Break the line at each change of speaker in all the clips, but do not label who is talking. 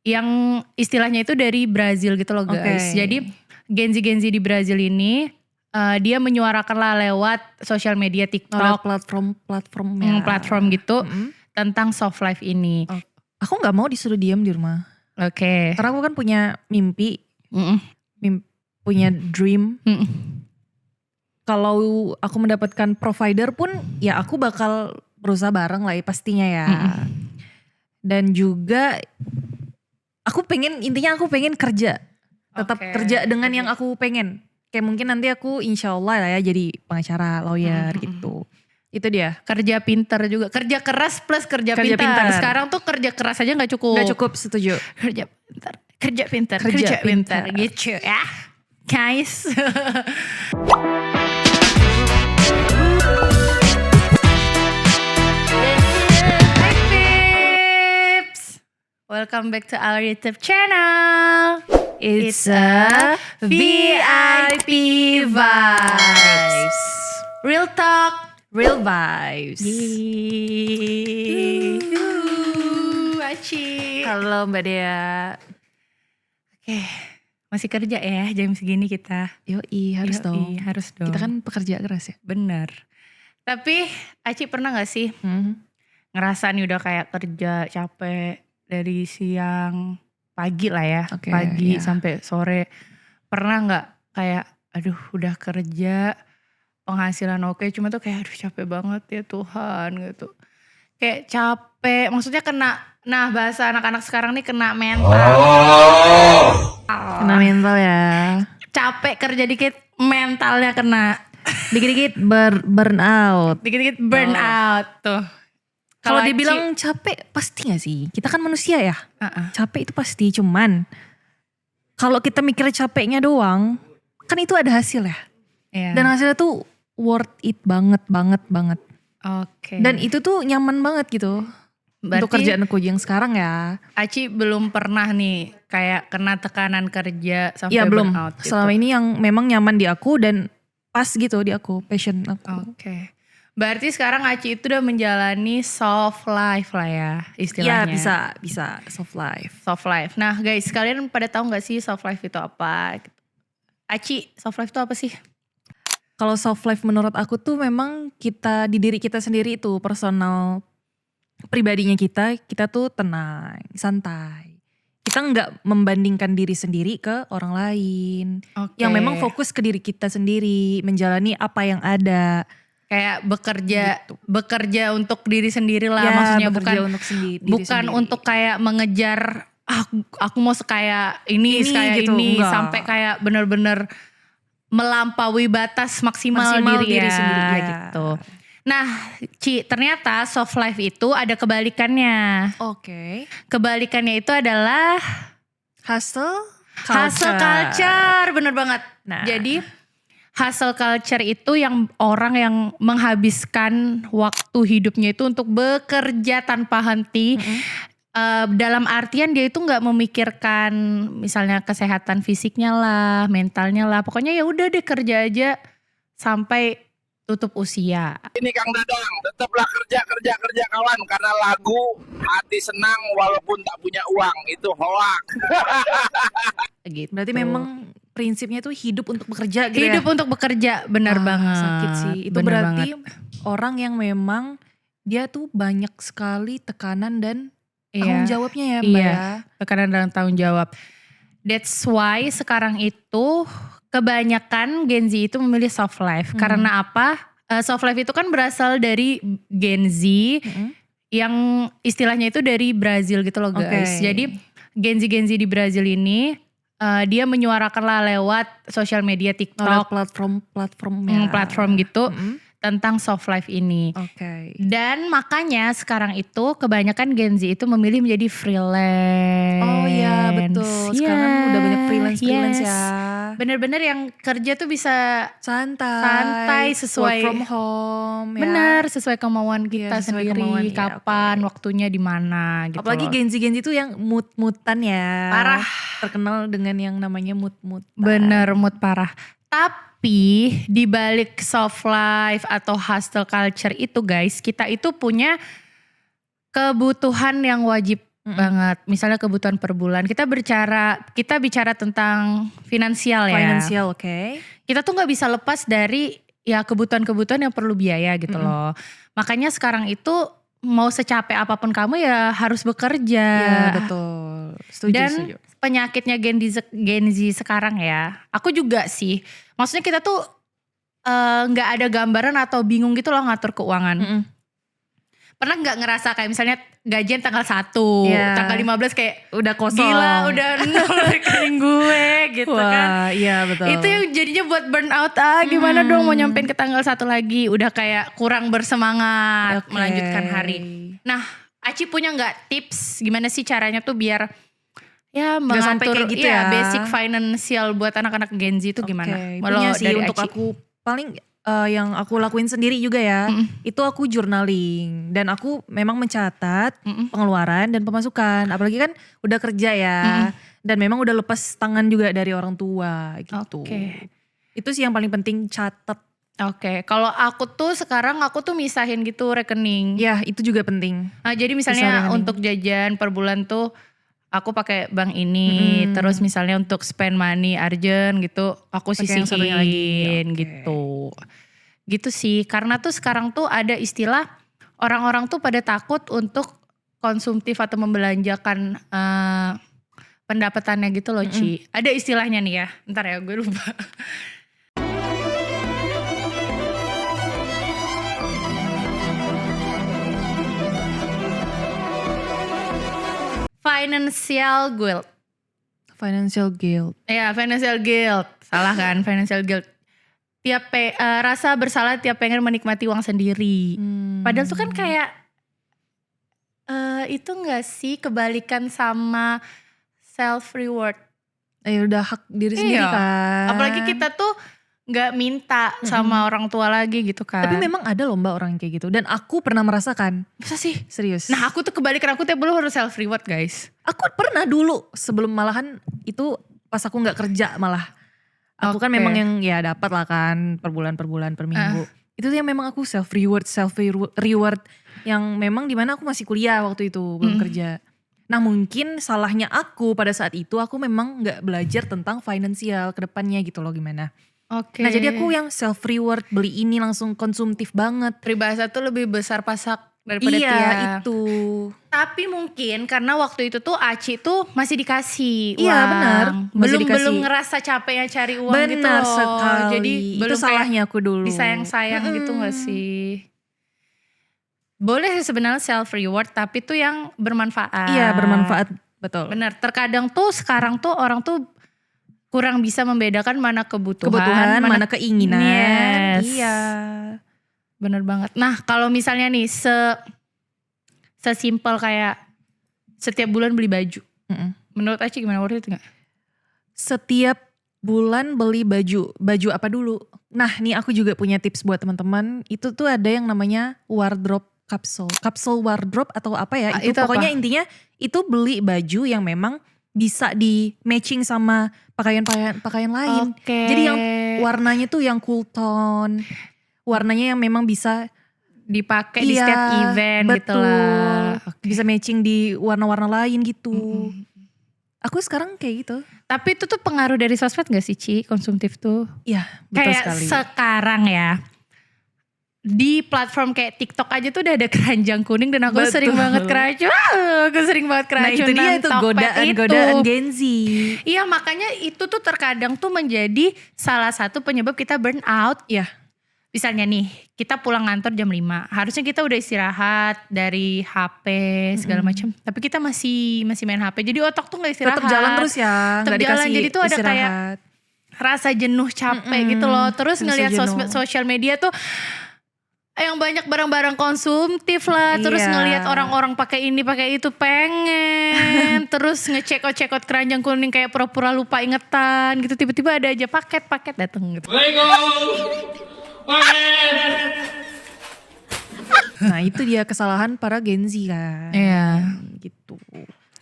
yang istilahnya itu dari Brazil gitu loh guys. Jadi Gen Z di Brazil ini dia menyuarakan lah lewat sosial media TikTok, platform gitu tentang soft life ini.
Aku nggak mau disuruh diam di rumah. Karena aku kan punya mimpi, punya dream. Kalau aku mendapatkan provider pun ya aku bakal berusaha bareng lah ya pastinya ya. Dan juga intinya aku pengen kerja. Tetap kerja dengan yang aku pengen. Kayak mungkin nanti aku insya Allah lah ya jadi pengacara, lawyer gitu. Itu dia.
Kerja pintar juga. Kerja keras plus kerja pintar. Sekarang tuh kerja keras aja gak cukup.
Gak cukup, setuju.
Kerja pintar. Gitu ya. Guys. Hi Pips. Welcome back to our YouTube channel. It's a VIP Vibes. Real talk.
Real vibes.
Aci.
Halo Mbak Dea.
Oke, masih kerja ya jam segini kita.
Harus dong. Kita kan pekerja keras ya.
Bener. Tapi Aci pernah gak sih ngerasa nih udah kayak kerja capek dari siang pagi lah ya. Pagi sampai sore. Pernah gak kayak aduh udah kerja penghasilan oke, cuma tuh kayak aduh capek banget ya Tuhan gitu. Kayak capek, maksudnya kena, nah bahasa anak-anak sekarang nih kena mental.
Kena mental ya.
Capek kerja dikit mentalnya kena.
Dikit-dikit burn out.
Dikit-dikit burn out tuh.
Kalau dibilang capek pasti gak sih? Kita kan manusia ya. Capek itu pasti, cuman kalau kita mikir capeknya doang, kan itu ada hasil ya. Dan hasilnya tuh worth it banget. Dan itu tuh nyaman banget gitu. Berarti, untuk kerjaan aku yang sekarang ya.
Aci belum pernah nih kayak kena tekanan kerja sampai burnout gitu.
Selama ini yang memang nyaman di aku dan pas gitu di aku, passion aku.
Berarti sekarang Aci itu udah menjalani soft life lah ya istilahnya.
Ya bisa soft life.
Soft life. Nah guys, kalian pada tahu gak sih soft life itu apa? Aci, soft life itu apa sih?
Kalau soft life menurut aku tuh memang kita di diri kita sendiri itu personal pribadinya kita tuh tenang, santai. Kita nggak membandingkan diri sendiri ke orang lain. Yang memang fokus ke diri kita sendiri, menjalani apa yang ada.
Kayak bekerja untuk diri sendiri lah, maksudnya bukan untuk kayak mengejar aku mau kayak ini gitu, sampai kayak bener-bener melampaui batas maksimal diri sendiri gitu. Nah, Ci, ternyata soft life itu ada kebalikannya. Kebalikannya itu adalah
hustle
culture, bener banget. Jadi hustle culture itu yang orang yang menghabiskan waktu hidupnya itu untuk bekerja tanpa henti. Dalam artian dia itu nggak memikirkan misalnya kesehatan fisiknya lah, mentalnya lah. Pokoknya ya udah deh kerja aja sampai tutup usia.
Ini Kang Dadang, tetaplah kerja kawan, karena lagu hati senang walaupun tak punya uang itu hoak.
Gitu.
Berarti memang prinsipnya tuh hidup untuk bekerja gitu.
Hidup untuk bekerja, benar banget.
Sakit sih. Itu berarti orang yang memang dia tuh banyak sekali tekanan dan tanggung jawabnya ya Mbak ya.
Tekanan dan tanggung jawab. That's why sekarang itu kebanyakan Gen Z itu memilih soft life. Karena apa? Soft life itu kan berasal dari Gen Z yang istilahnya itu dari Brazil gitu loh guys. Jadi Gen Z di Brazil ini dia menyuarakan lah lewat sosial media TikTok, platform gitu tentang soft life ini. Dan makanya sekarang itu kebanyakan Gen Z itu memilih menjadi freelance.
Oh iya betul. Sekarang udah banyak freelance ya.
Bener-bener yang kerja tuh bisa
santai
sesuai
work from home ya.
Bener, sesuai kemauan kita sendiri, kapan waktunya di mana gitu.
Apalagi Gen Z itu yang mood-moodan ya.
Parah.
Terkenal dengan yang namanya mood-mood.
Bener, mood parah. Tapi di balik soft life atau hustle culture itu guys, kita itu punya kebutuhan yang wajib banget. Misalnya kebutuhan per bulan. Kita bicara tentang finansial ya.
Finansial, oke.
Kita tuh nggak bisa lepas dari ya kebutuhan-kebutuhan yang perlu biaya gitu loh. Makanya sekarang itu mau secapek apapun kamu ya harus bekerja.
Iya betul. Setuju,
Dan
setuju.
penyakitnya Gen Z sekarang ya. Aku juga sih. Maksudnya kita tuh nggak ada gambaran atau bingung gitu loh ngatur keuangan. Pernah gak ngerasa kayak misalnya gajian tanggal 1, tanggal 15 kayak
udah kosong.
Gila udah nol rekening gue gitu
Wah,
kan.
Iya betul.
Itu yang jadinya buat burn out gimana dong mau nyampein ke tanggal 1 lagi. Udah kayak kurang bersemangat melanjutkan hari. Nah Aci punya gak tips gimana sih caranya tuh biar ya mengatur
gitu ya.
basic financial buat anak-anak Gen Z itu gimana?
Punya sih
dari
untuk
Aci.
aku paling yang aku lakuin sendiri juga ya, itu aku journaling dan aku memang mencatat pengeluaran dan pemasukan. Apalagi kan udah kerja ya, dan memang udah lepas tangan juga dari orang tua gitu. Itu sih yang paling penting, catat.
Kalau aku tuh sekarang aku tuh misahin gitu rekening.
Ya itu juga penting.
Nah, jadi misalnya untuk jajan per bulan tuh aku pakai bank ini, terus misalnya untuk spend money urgent gitu, aku sisihin gitu. Gitu sih, karena tuh sekarang tuh ada istilah orang-orang tuh pada takut untuk konsumtif atau membelanjakan pendapatannya gitu loh Ci. Ada istilahnya nih ya, ntar ya gue lupa. Financial guilt.
Financial guilt.
Ya, financial guilt. Salah kan, financial guilt. Rasa bersalah tiap pengen menikmati uang sendiri. Padahal tuh kan kayak itu gak sih kebalikan sama self reward.
Udah hak diri sendiri kan.
Apalagi kita tuh gak minta sama orang tua lagi gitu kan.
Tapi memang ada loh mbak orang kayak gitu. Dan aku pernah merasakan.
Masa sih?
Serius.
Nah aku tuh kebalikan, aku tiap bulan harus self reward guys.
Aku pernah dulu sebelum malahan itu pas aku gak kerja malah. Aku kan memang yang ya dapat lah kan per bulan per minggu. Itu tuh yang memang aku self reward yang memang dimana aku masih kuliah waktu itu belum kerja. Nah mungkin salahnya aku pada saat itu aku memang gak belajar tentang finansial ke depannya gitu loh gimana. Nah jadi aku yang self reward beli ini langsung konsumtif banget.
Peribahasa tuh lebih besar pasak daripada
itu.
Tapi mungkin karena waktu itu tuh Aci tuh masih dikasih uang.
Iya benar.
Belum ngerasa capeknya cari uang gitu loh.
Benar sekali.
Jadi
itu
belum
salahnya aku dulu.
Disayang-sayang gitu gak sih? Boleh sebenarnya self reward tapi tuh yang bermanfaat.
Iya bermanfaat, betul.
Benar, terkadang tuh sekarang tuh orang tuh kurang bisa membedakan mana kebutuhan
mana keinginan.
Yes.
Iya.
Bener banget. Nah kalau misalnya nih sesimpel kayak setiap bulan beli baju. Menurut Aci gimana, worth it gak?
Setiap bulan beli baju apa dulu? Nah nih aku juga punya tips buat teman-teman. Itu tuh ada yang namanya wardrobe kapsul wardrobe atau apa ya? Itu pokoknya intinya itu beli baju yang memang bisa di matching sama pakaian lain. Jadi yang warnanya tuh yang cool tone. Warnanya yang memang bisa
dipakai di setiap event gitu lah.
Bisa matching di warna-warna lain gitu. Aku sekarang kayak gitu.
Tapi itu tuh pengaruh dari sosmed gak sih Ci, konsumtif tuh?
Iya betul
kayak
sekali.
Sekarang ya. Di platform kayak TikTok aja tuh udah ada keranjang kuning dan aku sering banget keracunan.
Nah itu dia itu godaan Gen Z.
Iya makanya itu tuh terkadang tuh menjadi salah satu penyebab kita burn out.
Iya.
Misalnya nih kita pulang kantor jam 5. Harusnya kita udah istirahat dari HP segala macam. Tapi kita masih main HP. Jadi otak tuh gak istirahat.
Tetap jalan terus ya.
Tetap jalan. Jadi tuh ada kayak rasa jenuh capek gitu loh. Terus ngelihat sosial media tuh yang banyak barang-barang konsumtif lah, terus ngelihat orang-orang pakai ini pakai itu pengen, terus ngecek out keranjang kuning kayak pura-pura lupa ingetan gitu, tiba-tiba ada aja paket dateng gitu.
Nah itu dia kesalahan para Gen Z kan.
Iya.
Gitu.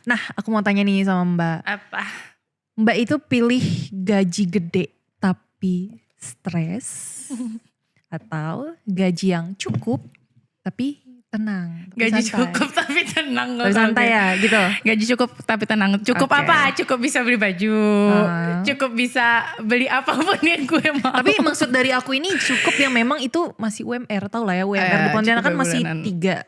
Nah aku mau tanya nih sama Mbak.
Apa?
Mbak itu pilih gaji gede tapi stres. Atau gaji yang cukup tapi tenang.
Gaji
santai.
cukup tapi tenang.
Tapi santai ya gitu.
Gaji cukup tapi tenang. Cukup
Oke.
apa? Cukup bisa beli baju. Cukup bisa beli apapun yang gue mau.
Tapi maksud dari aku ini cukup yang memang itu masih UMR, tau lah ya UMR di Pontianak kan
cukup
masih
bulanan.
3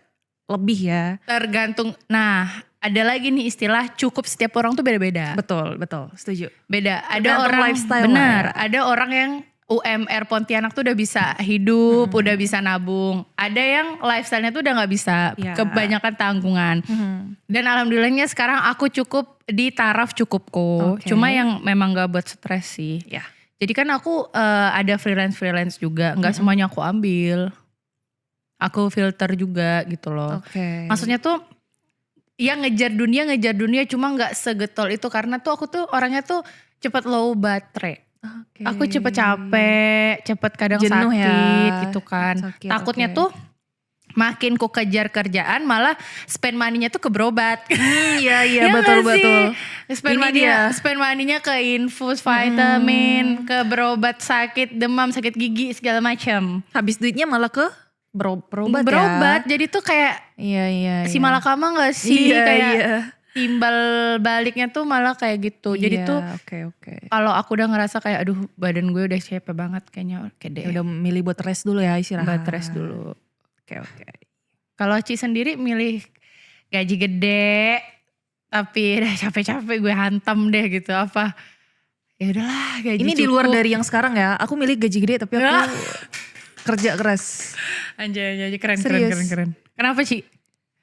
lebih ya.
Tergantung. Nah, ada lagi nih istilah cukup setiap orang tuh beda-beda.
Betul, setuju.
Beda. Ada
Tergantung
orang
lifestyle
benar.
lah ya.
Ada orang yang UMR Pontianak tuh udah bisa hidup, udah bisa nabung. Ada yang lifestyle-nya tuh udah nggak bisa,
Ya.
kebanyakan tanggungan. Dan alhamdulillahnya sekarang aku cukup di taraf cukupku.
Oke.
Cuma yang memang gak buat stres sih.
Ya.
Jadi kan aku ada freelance juga, nggak semuanya aku ambil. Aku filter juga gitu loh.
Oke.
Maksudnya tuh ya ngejar dunia cuma nggak segetol itu karena tuh aku tuh orangnya tuh cepet low baterai.
Oke.
Aku cepet capek, cepet kadang
Jenuh
sakit
ya.
gitu kan.
Sakit,
Takutnya
oke.
tuh makin ku kejar kerjaan malah spend money-nya tuh ke berobat.
Iya
Ya
betul.
nggak sih? Spend
Ini
spend money-nya ke infus, vitamin, ke berobat sakit, demam, sakit gigi segala macam.
Habis duitnya malah ke berobat ya.
Berobat. Jadi tuh kayak
Iya.
si malakama gak sih?
Iya,
Kayak
iya.
timbal baliknya tuh malah kayak gitu. Jadi
Iya,
tuh
oke.
kalau aku udah ngerasa kayak aduh badan gue udah capek banget kayaknya oke deh.
Udah milih buat rest dulu ya, istirahat.
buat rest dulu.
Oke.
Kalau Ci sendiri milih gaji gede tapi udah capek-capek gue hantam deh gitu apa? Ya udahlah gaji
Ini di luar
cukup.
dari yang sekarang ya. Aku milih gaji gede tapi aku kerja keras.
Anjay keren.
Serius.
Kenapa Ci?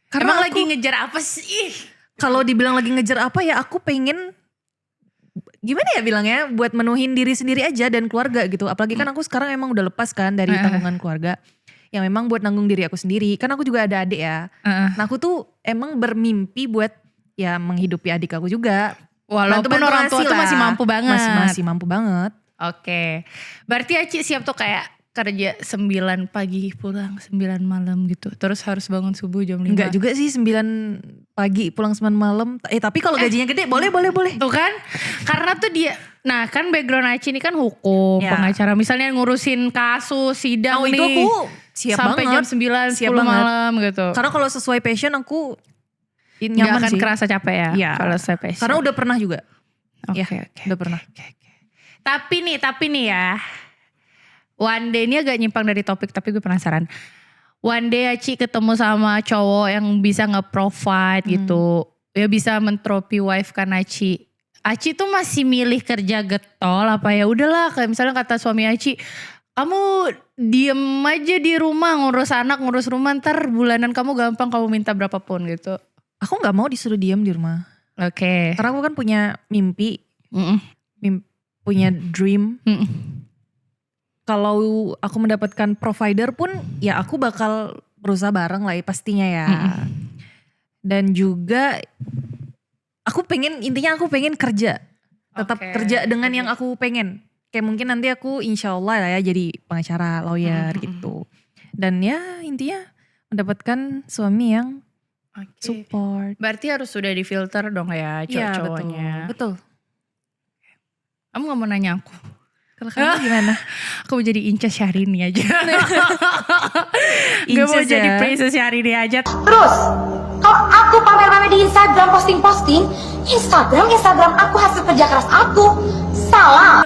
Karena
Emang
aku-
lagi ngejar apa sih?
Kalau dibilang lagi ngejar apa ya, aku pengen gimana ya bilangnya, buat menuhin diri sendiri aja dan keluarga gitu. Apalagi kan aku sekarang emang udah lepas kan dari tanggungan keluarga. Yang memang buat nanggung diri aku sendiri. Kan aku juga ada adik ya. Nah aku tuh emang bermimpi buat ya menghidupi adik aku juga.
Walaupun
Bantu-bantu
orang tua
ngasih
tuh
lah.
masih mampu banget.
Masih mampu banget.
Oke. Berarti Aci siap tuh kayak kerja 9 pagi pulang 9 malam gitu. Terus harus bangun subuh jam 5.
Enggak juga sih 9 pagi pulang 9 malam. Tapi kalau gajinya gede boleh.
Tuh kan. Karena tuh dia. Nah kan background Aci ini kan hukum.
Ya.
Pengacara. Misalnya ngurusin kasus, sidang
itu
nih.
aku siap
sampai
banget.
jam 9, 10
Siap banget.
malam gitu.
Karena kalau sesuai passion aku
Nggak
nyaman
akan
sih.
kerasa capek ya.
Iya.
Kalau saya passion.
Karena udah pernah juga.
Oke,
ya,
oke,
udah pernah.
Tapi nih ya. One day ini agak nyimpang dari topik tapi gue penasaran. One day Aci ketemu sama cowok yang bisa nge-provide gitu. Ya bisa mentropi wife kan Aci. Aci tuh masih milih kerja getol apa ya udahlah kayak misalnya kata suami Aci. Kamu diem aja di rumah ngurus anak ngurus rumah ntar bulanan kamu gampang kamu minta berapapun gitu.
Aku gak mau disuruh diam di rumah.
Oke.
Karena aku kan punya mimpi, punya dream. Kalau aku mendapatkan provider pun ya aku bakal berusaha bareng lah ya pastinya ya. Dan juga intinya aku pengen kerja. Tetap
Oke,
kerja dengan yang aku pengen. Kayak mungkin nanti aku insya Allah lah ya jadi pengacara, lawyer gitu. Dan ya intinya mendapatkan suami yang support.
Berarti harus sudah difilter dong ya
Iya
cowok-cowoknya.
betul.
Kamu gak mau nanya aku?
Kalau kamu gimana?
Aku mau jadi Inca Syahrini aja. Gak mau
Inces
jadi
ya.
Princess Syahrini aja.
Terus, kalau aku pamer-pamer di Instagram, posting-posting, Instagram aku hasil kerja keras aku. Salah.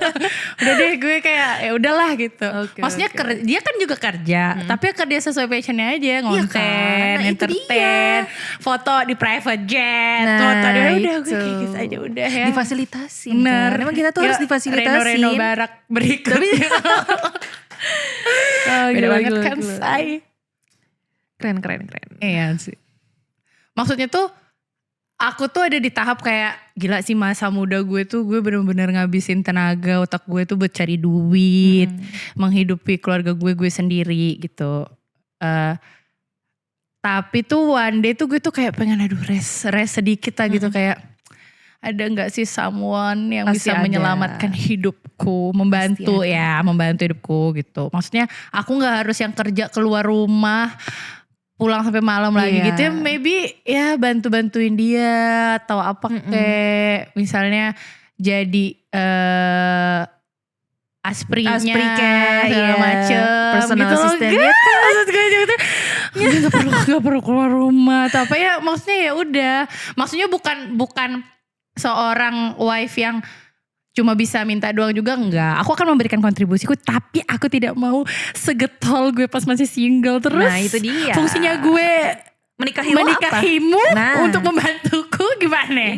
Udah deh gue kayak ya udahlah gitu.
Oke,
Maksudnya
oke.
dia kan juga kerja, tapi kerja sesuai passionnya aja, ngonten,
kan? Nah, itu
entertain, foto di private jet,
Nah,
foto di udah gue
itu.
kayak gitu aja udah ya.
Difasilitasi.
Bener.
Kan? Emang kita tuh harus difasilitasi.
Reno barak berikutnya. Beda banget kan say.
Keren.
Iya sih. Maksudnya tuh aku tuh ada di tahap kayak gila sih masa muda gue tuh gue bener-bener ngabisin tenaga otak gue tuh buat cari duit, menghidupi keluarga gue sendiri gitu. Tapi tuh one day tuh gue tuh kayak pengen aduh rest sedikit lah gitu kayak ada nggak sih someone yang
Pasti
bisa
ada.
menyelamatkan hidupku, membantu
Pasti
ya, membantu hidupku gitu. Maksudnya aku nggak harus yang kerja keluar rumah pulang sampai malam lagi
Iya.
gitu ya, maybe ya bantu-bantuin dia atau apa kayak misalnya jadi Asprinya
Care,
segala macem
personal
gitu.
assistant
Gak perlu keluar rumah. Tapi ya maksudnya ya udah. Maksudnya bukan seorang wife yang cuma bisa minta doang juga, enggak. Aku akan memberikan kontribusiku, tapi aku tidak mau segetol gue pas masih single. Terus
Nah itu dia.
fungsinya gue menikahimu
Nah.
untuk membantuku gimana?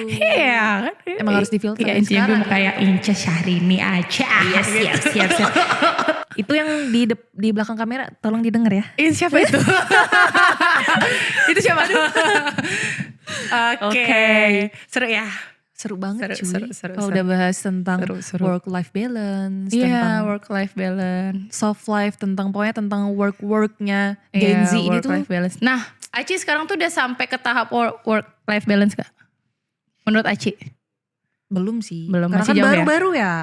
Iya kan?
Emang harus difilter
Ya, intinya gue
sekarang.
mau kayak Ince Syahrini aja.
Iya siap. Itu yang di belakang kamera tolong didengar ya.
Siapa itu? Itu siapa? Oke. Seru ya.
Seru banget
Seru.
Kalau udah bahas tentang
Seru.
work life balance,
Iya,
tentang
work life balance.
soft life, pokoknya tentang worknya Gen Z ini
work
tuh
life balance. Nah, Aci sekarang tuh udah sampai ke tahap work life balance gak? Menurut Aci?
belum sih.
Belum,
Karena
masih
kan
jauh ya?
baru-baru ya.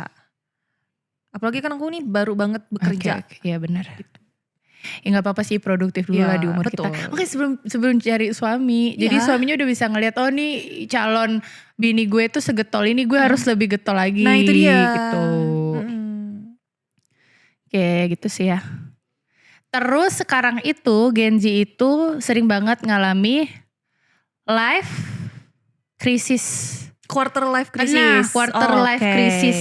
Apalagi kan aku nih baru banget bekerja.
Oke, iya benar. Ya gak apa-apa sih, produktif dulu
Ya,
lah di umur
betul.
kita. Oke, sebelum cari suami. Jadi
Ya.
suaminya udah bisa ngeliat, oh nih calon bini gue tuh segetol ini, gue harus lebih getol lagi.
Nah itu dia.
Gitu. Oke, gitu sih ya. Terus sekarang itu Gen Z itu sering banget ngalami life crisis.
Quarter life crisis.
Nah, quarter life
Oke.
crisis.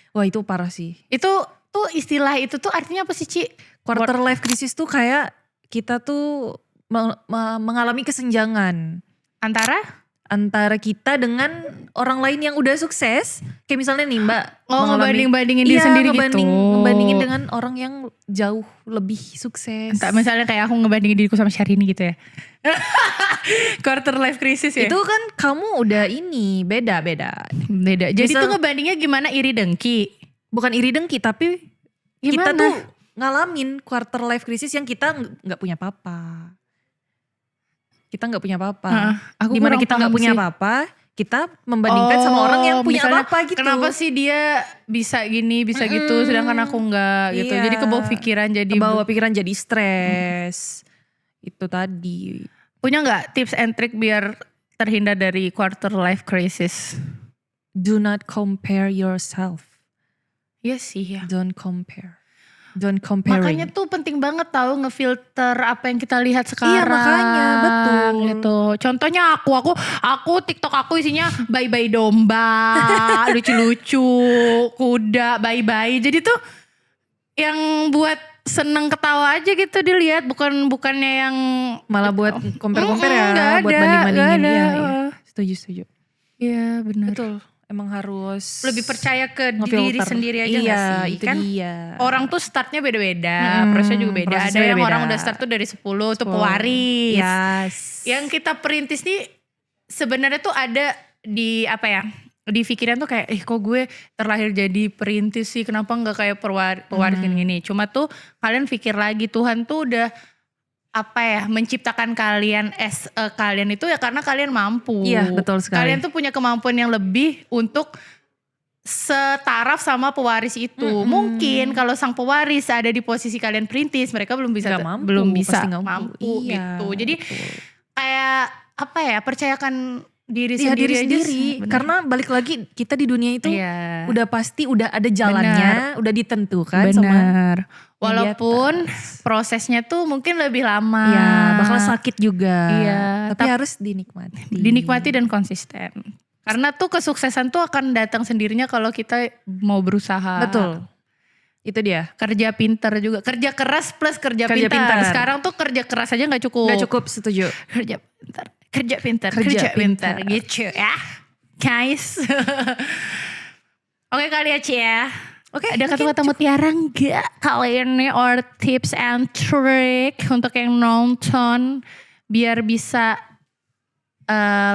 Wah itu parah sih.
Itu tuh istilah itu tuh artinya apa sih, Ci?
Quarter life crisis tuh kayak kita tuh mengalami kesenjangan antara kita dengan orang lain yang udah sukses. Kayak misalnya nih Mbak.
Oh, ngebanding-bandingin diri
Iya,
sendiri gitu.
ngebandingin dengan orang yang jauh lebih sukses.
Entah, misalnya kayak aku ngebandingin diriku sama Syahrini gitu ya. Quarter life crisis ya.
Itu kan kamu udah ini beda.
beda. Jadi
Misal-
tuh ngebandingnya gimana, iri dengki?
Bukan iri dengki tapi kita
Gimana?
tuh ngalamin quarter life crisis yang kita nggak punya apa-apa. Kita nggak punya apa-apa.
Aku
Dimana
kurang
kita nggak
paham
punya
sih.
apa-apa, kita membandingkan sama orang yang punya
misalnya,
apa-apa gitu.
Kenapa sih dia bisa gini, bisa gitu, sedangkan aku enggak gitu.
Iya.
Jadi kebawa pikiran jadi.
Kebawa pikiran jadi stres. Itu tadi.
Punya nggak tips and trick biar terhindar dari quarter life crisis?
Do not compare yourself.
Iya sih ya.
Don't compare. Don't comparing.
Makanya tuh penting banget tahu ngefilter apa yang kita lihat sekarang.
Iya, makanya, betul.
Gitu. Contohnya aku TikTok aku isinya bayi-bayi domba, lucu-lucu, kuda, bayi-bayi. Jadi tuh yang buat seneng ketawa aja gitu dilihat, bukannya yang
malah buat compare-compare ya,
nggak
buat
ada,
banding-bandingin
nggak
dia.
ada.
Iya. Setuju.
Iya benar.
Betul. Emang harus
Lebih percaya ke diri
ngefilter.
sendiri aja
iya,
gak sih?
itu
Kan
dia.
orang tuh startnya beda-beda, prosesnya juga beda.
prosesnya
Ada yang
beda-beda.
orang udah start tuh dari 10 tuh pewaris.
Yes.
Yang kita perintis nih sebenarnya tuh ada di apa ya? Di pikiran tuh kayak kok gue terlahir jadi perintis sih, kenapa gak kayak pewaris gini. Cuma tuh kalian pikir lagi, Tuhan tuh udah apa ya, menciptakan kalian kalian itu ya karena kalian mampu.
Iya, betul sekali.
Kalian tuh punya kemampuan yang lebih untuk setaraf sama pewaris itu. Mungkin kalau sang pewaris ada di posisi kalian perintis, mereka belum bisa
Nggak mampu,
belum bisa
pasti nggak mampu.
mampu
Iya,
gitu. Jadi
betul.
kayak apa ya, percayakan diri
Iya,
sendiri
diri
aja
sendiri.
sih. Bener.
Karena balik lagi kita di dunia itu
Iya.
udah pasti udah ada jalannya, udah ditentukan sama
Benar.
yang di
Walaupun
atas.
prosesnya tuh mungkin lebih lama.
ya bakal sakit juga.
Iya,
Tapi harus dinikmati.
Dinikmati dan konsisten. Karena tuh kesuksesan tuh akan datang sendirinya kalau kita mau berusaha.
Betul. Itu dia.
Kerja pintar juga. Kerja keras plus kerja pintar.
pintar.
Sekarang tuh kerja keras aja gak cukup.
Gak cukup, setuju.
Kerja pintar. Kerja pintar.
Kerja
Kerja pintar.
pintar.
Gitu ya. Guys. Oke kali ya Ci ya.
Oke,
Ada kata-kata mutiara enggak kalian nih, or tips and trick untuk yang nonton biar bisa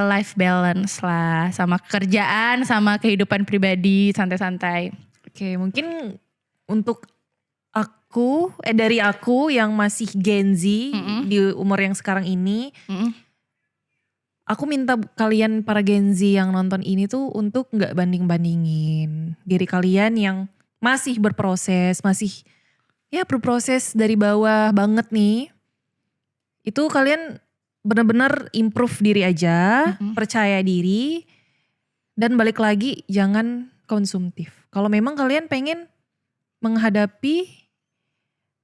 life balance lah sama kerjaan sama kehidupan pribadi santai-santai.
Oke, mungkin untuk aku, dari aku yang masih Gen Z di umur yang sekarang ini, aku minta kalian para Gen Z yang nonton ini tuh untuk gak banding-bandingin diri kalian yang masih berproses, masih ya berproses dari bawah banget nih. Itu kalian benar-benar improve diri aja, percaya diri, dan balik lagi jangan konsumtif. Kalau memang kalian pengen menghadapi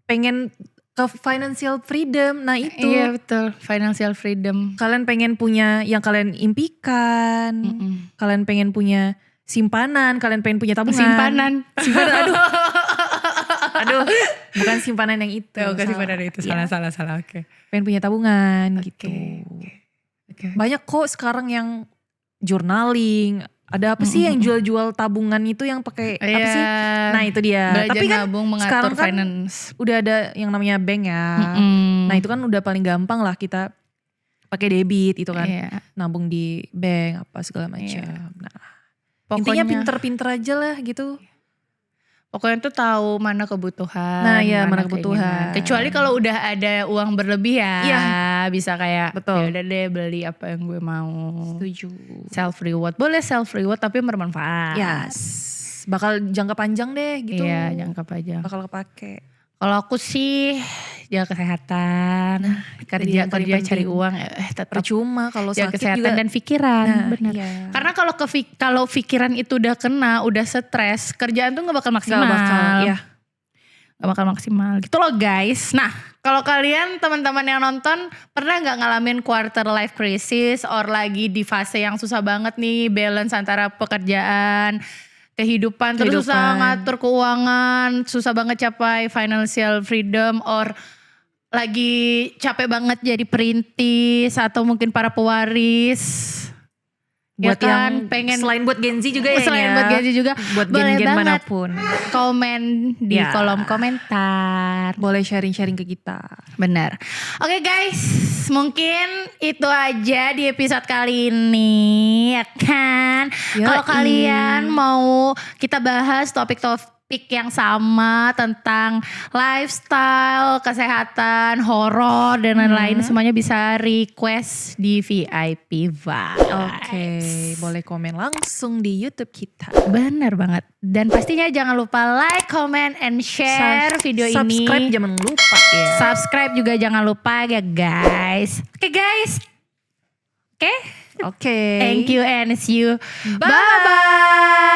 pengen ke financial freedom. Nah itu.
Iya betul, financial freedom.
Kalian pengen punya yang kalian impikan. Kalian pengen punya simpanan, kalian pengen punya tabungan.
Simpanan,
aduh. Aduh, bukan simpanan yang itu.
Bukan simpanan itu, salah. Oke.
Pengen punya tabungan gitu.
Okay.
Banyak kok sekarang yang journaling. Ada apa sih yang jual-jual tabungan itu yang pakai apa sih? Nah itu dia.
Belajar
Tapi kan
nabung, mengatur
sekarang kan
finance.
udah ada yang namanya bank ya. Nah itu kan udah paling gampang lah kita pakai debit itu kan. Nabung di bank apa segala macam. Nah pokoknya intinya pinter-pinter aja lah gitu.
Pokoknya tuh tahu mana kebutuhan.
Nah ya mana kebutuhan.
Kecuali kalau udah ada uang berlebih ya. Bisa kayak ya udah deh beli apa yang gue mau.
Setuju.
Self reward. Boleh self reward tapi bermanfaat.
Yes. Bakal jangka panjang deh gitu.
Iya jangka panjang.
Bakal kepake.
Kalau aku sih jaga kesehatan, kerja cari uang, tetap
percuma kalau
jaga
sakit
kesehatan
juga.
Dan pikiran, benar.
Iya.
Karena kalau pikiran itu udah kena, udah stres, kerjaan tuh nggak bakal maksimal. Gak bakal maksimal gitu loh guys. Nah kalau kalian teman-teman yang nonton pernah gak ngalamin quarter life crisis or lagi di fase yang susah banget nih balance antara pekerjaan, kehidupan. Terus susah ngatur keuangan, susah banget capai financial freedom or lagi capek banget jadi perintis atau mungkin para pewaris.
Buat
ya kan,
yang
pengen
selain buat Gen Z juga ya.
Selain buat Gen Z juga.
Buat
boleh
gen-gen
banget
manapun.
komen di kolom komentar.
Boleh sharing-sharing ke kita.
Benar. Oke guys, mungkin itu aja di episode kali ini ya kan. Kalau kalian mau kita bahas topik-topik yang sama tentang lifestyle, kesehatan, horor dan lain-lain, semuanya bisa request di VIP Vibes.
Oke, boleh komen langsung di YouTube kita.
Benar banget. Dan pastinya jangan lupa like, comment, and share video ini.
Subscribe jangan lupa ya.
Subscribe juga jangan lupa ya guys. Oke guys. Oke.
Oke.
Thank you and see you. Bye-bye.